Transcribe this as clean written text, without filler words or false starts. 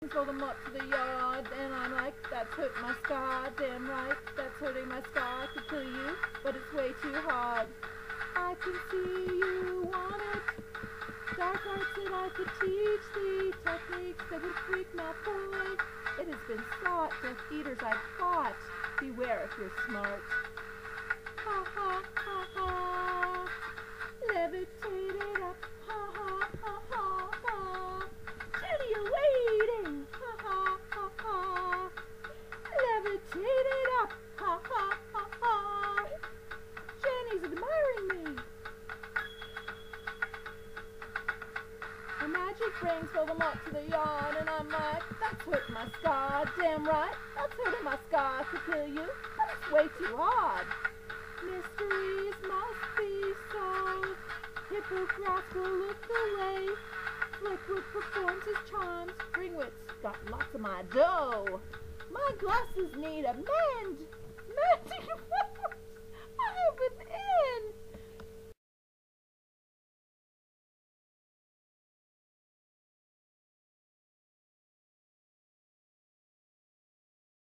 Roll them up to the yard, and I'm like, that's hurting my scar, damn right, that's hurting my scar to kill you, but it's way too hard. I can see you want it, dark arts that I could teach thee, techniques that would freak my boy. It has been sought, death eaters I've fought, beware if you're smart. Ha ha ha ha, levitate it up, ha ha ha ha ha. Jenny, you're waiting, ha ha ha ha. Levitate it up, ha ha ha ha. Jenny's admiring me. The magic rings fill them up to the yard, and I'm like, that's hurting my scar, damn right, that's hurting my scar to kill you, but it's way too hard. Mysteries must be solved. Hippogras will look away. Flickwood performs his charms. Ringwit's got lots of my dough. My glasses need a mend. Mending